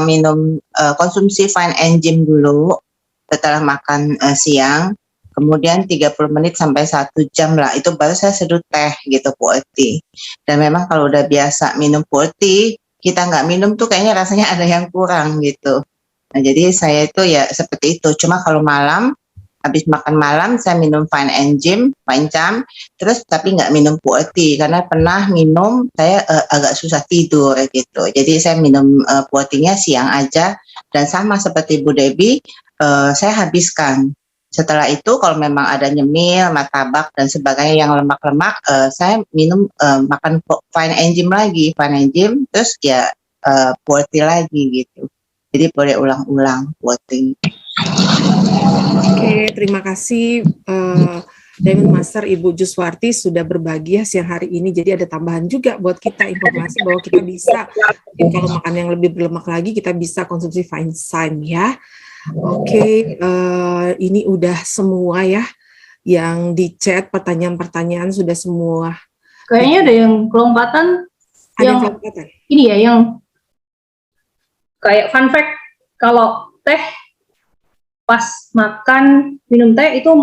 minum konsumsi Fine Enzyme dulu setelah makan siang. Kemudian 30 menit sampai 1 jam lah, itu baru saya seduh teh gitu Pu Erti. Dan memang kalau udah biasa minum Pu Erti, kita nggak minum tuh kayaknya rasanya ada yang kurang gitu. Nah jadi saya itu ya seperti itu. Cuma kalau malam, habis makan malam saya minum Fine Enzyme, terus tapi nggak minum Pu Erti karena pernah minum saya agak susah tidur gitu. Jadi saya minum Pu Ertinya siang aja, dan sama seperti Bu Debbie, saya habiskan. Setelah itu kalau memang ada nyemil, martabak dan sebagainya yang lemak-lemak, saya minum makan Fine Enzyme terus ya Pu Erti lagi gitu. Jadi boleh ulang-ulang Pu Erti. Oke, terima kasih Diamond Master Ibu Juswarti sudah berbagi ya siang hari ini. Jadi ada tambahan juga buat kita informasi bahwa kita bisa, kalau makan yang lebih berlemak lagi, kita bisa konsumsi Vinezyme ya. Oke, ini udah semua ya yang di chat, pertanyaan-pertanyaan sudah semua. Kayaknya ada yang kelompatan. Ada yang kelompatan. Ini ya, yang kayak fun fact, kalau teh pas makan minum teh itu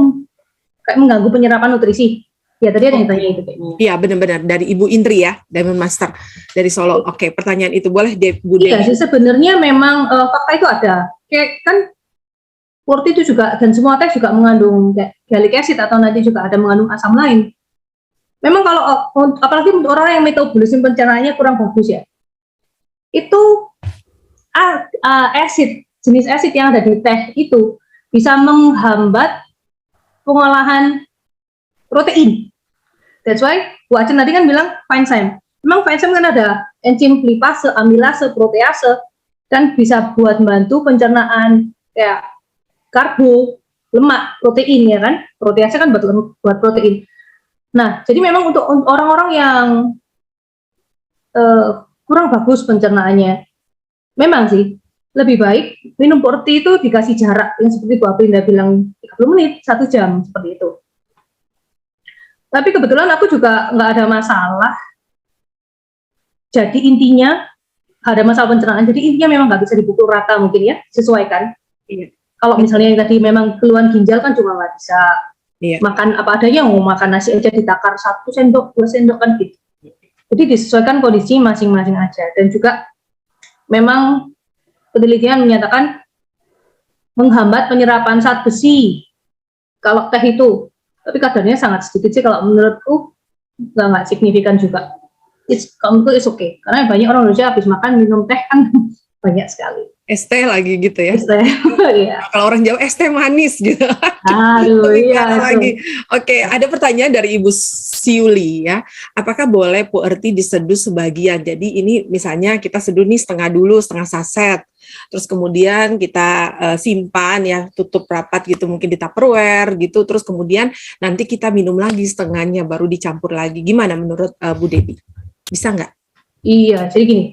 kayak mengganggu penyerapan nutrisi. Ya tadi ada yang tanya itu kayaknya. Iya benar-benar, dari Ibu Indri ya, Diamond Master dari Solo. Oke, pertanyaan itu boleh Bu Dewi. Iya sih, sebenarnya memang fakta itu ada. Kayak kan Pu Erti itu juga, dan semua teh juga mengandung gallic acid atau nanti juga ada mengandung asam lain. Memang kalau apalagi untuk orang yang metabolisme pencernaannya kurang bagus ya, itu jenis asid yang ada di teh itu bisa menghambat pengolahan protein. That's why Bu Acen tadi kan bilang Vinezyme. Memang Vinezyme kan ada enzim lipase, amilase, protease, dan bisa buat membantu pencernaan kayak karbo, lemak, protein ya kan. Protease kan buat protein. Nah, jadi memang untuk orang-orang yang kurang bagus pencernaannya, memang sih lebih baik minum Pu Erti itu dikasih jarak yang seperti Bu Aprinda bilang 30 menit, 1 jam seperti itu. Tapi kebetulan aku juga nggak ada masalah. Jadi intinya ada masalah pencernaan. Jadi intinya memang nggak bisa dipukul rata mungkin ya, sesuaikan. Iya. Kalau misalnya yang tadi memang keluhan ginjal kan juga nggak bisa makan apa adanya, mau makan nasi aja ditakar 1 sendok, 2 sendok kan gitu. Jadi disesuaikan kondisi masing-masing aja. Dan juga memang penelitian menyatakan menghambat penyerapan zat besi kalau teh itu, tapi kadarnya sangat sedikit sih kalau menurutku, nggak signifikan juga. Kalau menurutku it's okay, karena banyak orang Indonesia habis makan minum teh kan banyak sekali. ST lagi gitu ya. Iya. Kalau orang Jawa ST manis gitu. Aduh, Lebih iya. parah lagi. Oke, ada pertanyaan dari Ibu Siuli ya. Apakah boleh puerti diseduh sebagian? Jadi ini misalnya kita seduh nih setengah dulu, setengah saset. Terus kemudian kita simpan ya, tutup rapat gitu, mungkin di Tupperware gitu. Terus kemudian nanti kita minum lagi setengahnya, baru dicampur lagi. Gimana menurut Bu Debi? Bisa nggak? Iya, jadi gini,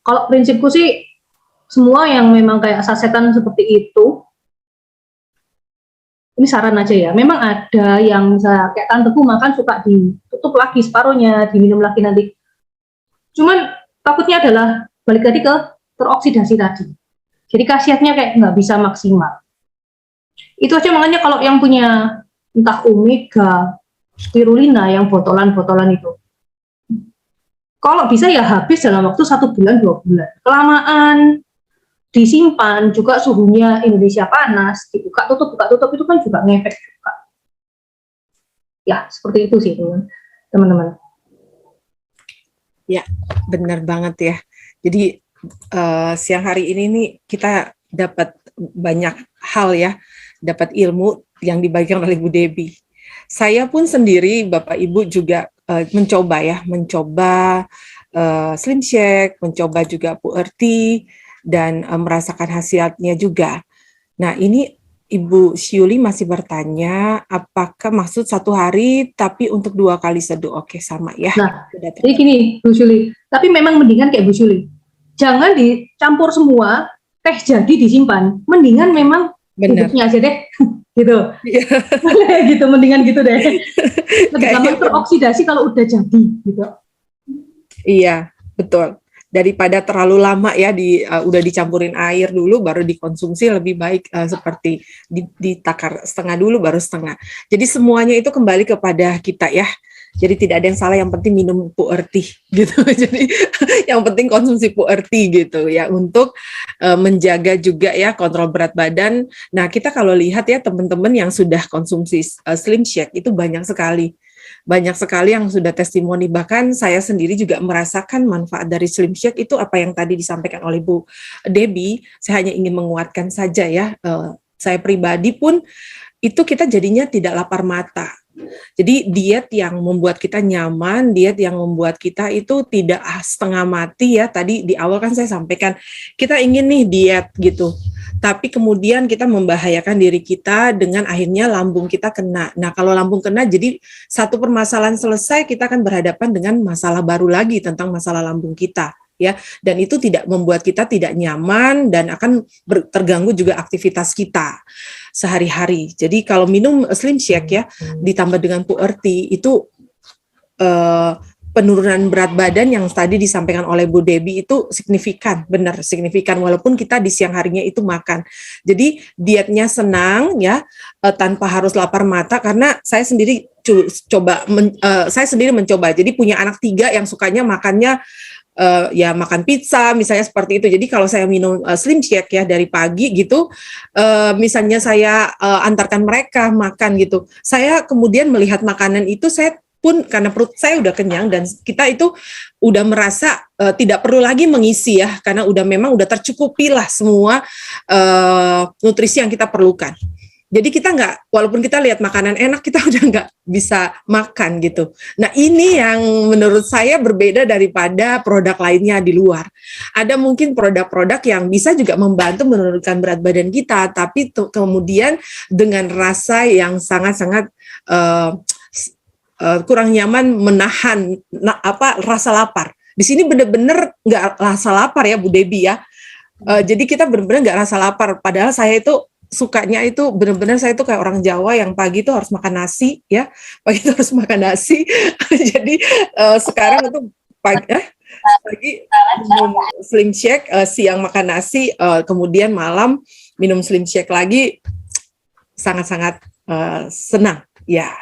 kalau prinsipku sih semua yang memang kayak sasetan seperti itu, ini saran aja ya. Memang ada yang misalnya kayak tanteku makan suka ditutup lagi separuhnya, diminum lagi nanti. Cuman takutnya adalah balik lagi ke teroksidasi tadi. Jadi khasiatnya kayak nggak bisa maksimal. Itu aja makanya kalau yang punya entah omega, spirulina yang botolan-botolan itu, kalau bisa ya habis dalam waktu 1 bulan 2 bulan. Kelamaan disimpan juga suhunya Indonesia panas, buka tutup itu kan juga ngefek juga. Ya seperti itu sih teman-teman. Ya benar banget ya. Jadi siang hari ini nih kita dapat banyak hal ya, dapat ilmu yang dibagikan oleh Bu Debi. Saya pun sendiri Bapak Ibu juga mencoba Slim Shake, mencoba juga puerti dan merasakan hasilnya juga. Nah ini Ibu Syuli masih bertanya, apakah maksud 1 hari tapi untuk 2 kali seduh? Oke, sama ya. Nah, jadi gini Bu Syuli, tapi memang mendingan kayak Bu Syuli, jangan dicampur semua, jadi disimpan. Mendingan memang hidupnya aja deh, gitu. Gitu, mendingan gitu deh. Lebih gampang teroksidasi kalau udah jadi, gitu. Iya, betul. Daripada terlalu lama ya udah dicampurin air dulu baru dikonsumsi, lebih baik seperti ditakar setengah dulu baru setengah. Jadi semuanya itu kembali kepada kita ya. Jadi tidak ada yang salah, yang penting minum puerti gitu. Jadi yang penting konsumsi puerti gitu ya untuk menjaga juga ya kontrol berat badan. Nah, kita kalau lihat ya teman-teman yang sudah konsumsi Slim Shake itu banyak sekali yang sudah testimoni, bahkan saya sendiri juga merasakan manfaat dari Slim Shake itu. Apa yang tadi disampaikan oleh Bu Debi, saya hanya ingin menguatkan saja ya, saya pribadi pun itu kita jadinya tidak lapar mata. Jadi diet yang membuat kita nyaman, diet yang membuat kita itu tidak setengah mati ya, tadi di awal kan saya sampaikan, kita ingin nih diet gitu, tapi kemudian kita membahayakan diri kita dengan akhirnya lambung kita kena. Nah kalau lambung kena, jadi satu permasalahan selesai, kita akan berhadapan dengan masalah baru lagi tentang masalah lambung kita. Ya, dan itu tidak membuat kita tidak nyaman dan akan terganggu juga aktivitas kita sehari-hari. Jadi kalau minum Slim Shake ya ditambah dengan puerti itu penurunan berat badan yang tadi disampaikan oleh Bu Debi itu signifikan, benar signifikan walaupun kita di siang harinya itu makan. Jadi dietnya senang ya, tanpa harus lapar mata, karena saya sendiri mencoba. Jadi punya anak 3 yang sukanya makannya ya makan pizza misalnya seperti itu. Jadi kalau saya minum Slim Shake ya dari pagi gitu, misalnya saya antarkan mereka makan gitu, saya kemudian melihat makanan itu, saya pun karena perut saya udah kenyang dan kita itu udah merasa tidak perlu lagi mengisi ya, karena memang udah tercukupi lah semua nutrisi yang kita perlukan. Jadi kita walaupun kita lihat makanan enak, kita udah nggak bisa makan gitu. Nah ini yang menurut saya berbeda daripada produk lainnya di luar. Ada mungkin produk-produk yang bisa juga membantu menurunkan berat badan kita, tapi kemudian dengan rasa yang sangat-sangat kurang nyaman, menahan rasa lapar. Di sini benar-benar nggak rasa lapar ya Bu Debi ya. Jadi kita benar-benar nggak rasa lapar. Padahal saya itu sukanya itu benar-benar, saya itu kayak orang Jawa yang pagi itu harus makan nasi ya, pagi itu harus makan nasi. Jadi sekarang itu pagi minum Slim Shake, siang makan nasi, kemudian malam minum Slim Shake lagi, sangat-sangat senang ya.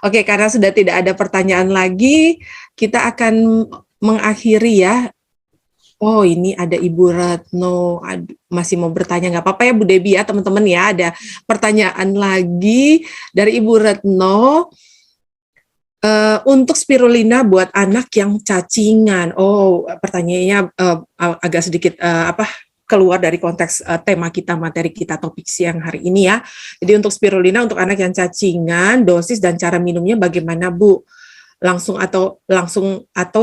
Oke, karena sudah tidak ada pertanyaan lagi, kita akan mengakhiri ya. Oh, ini ada Ibu Retno masih mau bertanya, nggak apa-apa ya Bu Debi ya teman-teman ya, ada pertanyaan lagi dari Ibu Retno. Untuk spirulina buat anak yang cacingan. Oh, pertanyaannya agak sedikit keluar dari konteks tema kita, materi kita, topik siang hari ini ya. Jadi untuk spirulina untuk anak yang cacingan, dosis dan cara minumnya bagaimana Bu? Langsung atau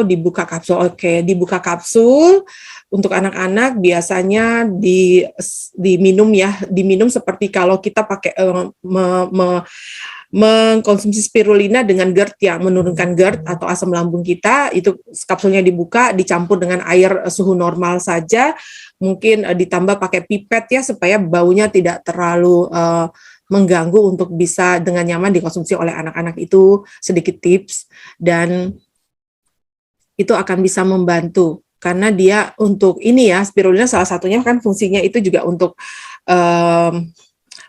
dibuka kapsul? Oke, dibuka kapsul. Untuk anak-anak biasanya diminum ya, diminum seperti kalau kita pakai mengkonsumsi spirulina dengan GERD yang menurunkan GERD atau asam lambung kita, itu kapsulnya dibuka, dicampur dengan air suhu normal saja, mungkin ditambah pakai pipet ya supaya baunya tidak terlalu mengganggu untuk bisa dengan nyaman dikonsumsi oleh anak-anak. Itu sedikit tips dan itu akan bisa membantu karena dia untuk ini ya, spirulina salah satunya kan fungsinya itu juga untuk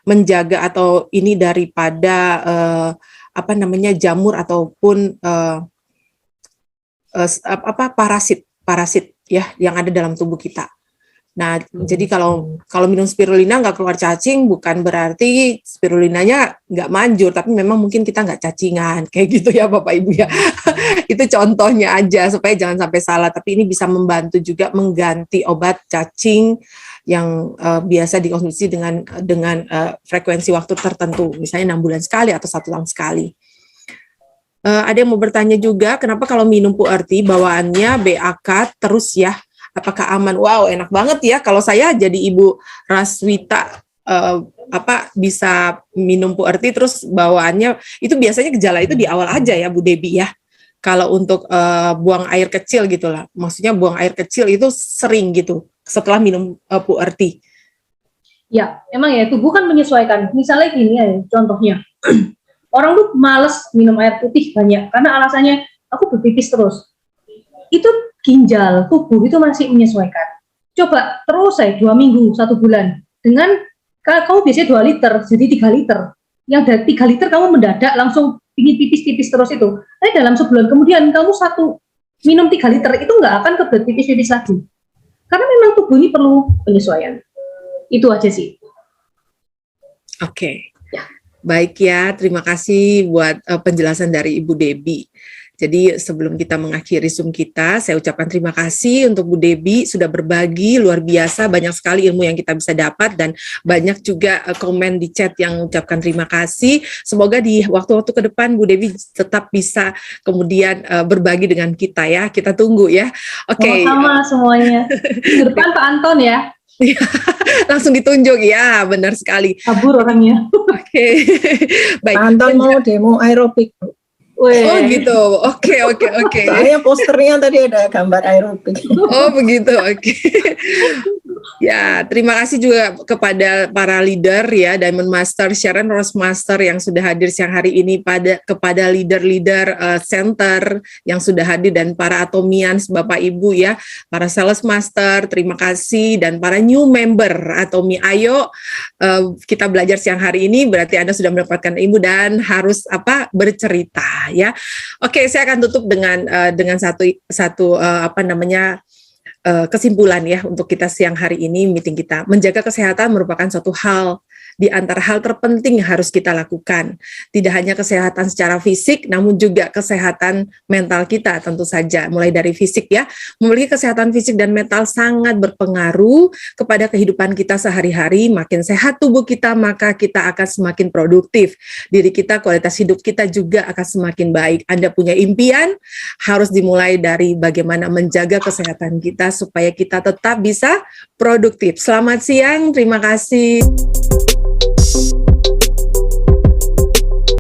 menjaga atau ini daripada jamur ataupun parasit ya yang ada dalam tubuh kita. Nah, jadi kalau minum spirulina nggak keluar cacing, bukan berarti spirulinanya nggak manjur, tapi memang mungkin kita nggak cacingan, kayak gitu ya Bapak Ibu ya. Itu contohnya aja, supaya jangan sampai salah, tapi ini bisa membantu juga mengganti obat cacing yang biasa dikonsumsi dengan frekuensi waktu tertentu, misalnya 6 bulan sekali atau 1 tahun sekali. Ada yang mau bertanya juga, kenapa kalau minum PURT bawaannya BAK terus ya? Apakah aman? Wow, enak banget ya. Kalau saya jadi Ibu Raswita bisa minum PURT terus bawaannya itu biasanya gejala itu di awal aja ya Bu Debbie ya. Kalau untuk buang air kecil gitu lah. Maksudnya buang air kecil itu sering gitu setelah minum PURT. Ya, emang ya tubuh kan menyesuaikan. Misalnya gini ya contohnya. Orang tuh males minum air putih banyak karena alasannya aku berpipis terus. Itu ginjal, tubuh itu masih menyesuaikan. Coba terus 2 minggu, 1 bulan. Dengan kamu biasanya 2 liter, jadi 3 liter. Yang dari 3 liter kamu mendadak langsung ingin pipis-pipis terus itu. Tapi dalam sebulan kemudian kamu minum 3 liter, itu nggak akan kebelet pipis-pipis lagi. Karena memang tubuh ini perlu penyesuaian. Itu aja sih. Oke. Baik ya, terima kasih buat penjelasan dari Ibu Debbie. Jadi sebelum kita mengakhiri Zoom kita, saya ucapkan terima kasih untuk Bu Debbie sudah berbagi, luar biasa, banyak sekali ilmu yang kita bisa dapat dan banyak juga komen di chat yang mengucapkan terima kasih. Semoga di waktu-waktu ke depan Bu Debbie tetap bisa kemudian berbagi dengan kita ya, kita tunggu ya. Oke. Sama semuanya. Di depan Pak Anton ya. Langsung ditunjuk ya, benar sekali. Kabur orangnya. Oke. Baik. Pak Anton mau demo aerobik. Oh gitu, oke. Saya posternya tadi ada gambar aerobik. Oh begitu, oke. Ya, terima kasih juga kepada para leader ya, Diamond Master, Sharon Rose Master yang sudah hadir siang hari ini, kepada leader-leader center yang sudah hadir dan para Atomians, Bapak Ibu ya, para Sales Master, terima kasih, dan para new member Atomi. Ayo kita belajar siang hari ini, berarti Anda sudah mendapatkan ilmu dan harus bercerita ya. Oke, saya akan tutup dengan satu kesimpulan ya untuk kita siang hari ini meeting kita. Menjaga kesehatan merupakan suatu hal di antara hal terpenting yang harus kita lakukan. Tidak hanya kesehatan secara fisik, namun juga kesehatan mental kita tentu saja. Mulai dari fisik ya, memiliki kesehatan fisik dan mental sangat berpengaruh kepada kehidupan kita sehari-hari. Makin sehat tubuh kita, maka kita akan semakin produktif. Diri kita, kualitas hidup kita juga akan semakin baik. Anda punya impian, harus dimulai dari bagaimana menjaga kesehatan kita supaya kita tetap bisa produktif. Selamat siang, terima kasih.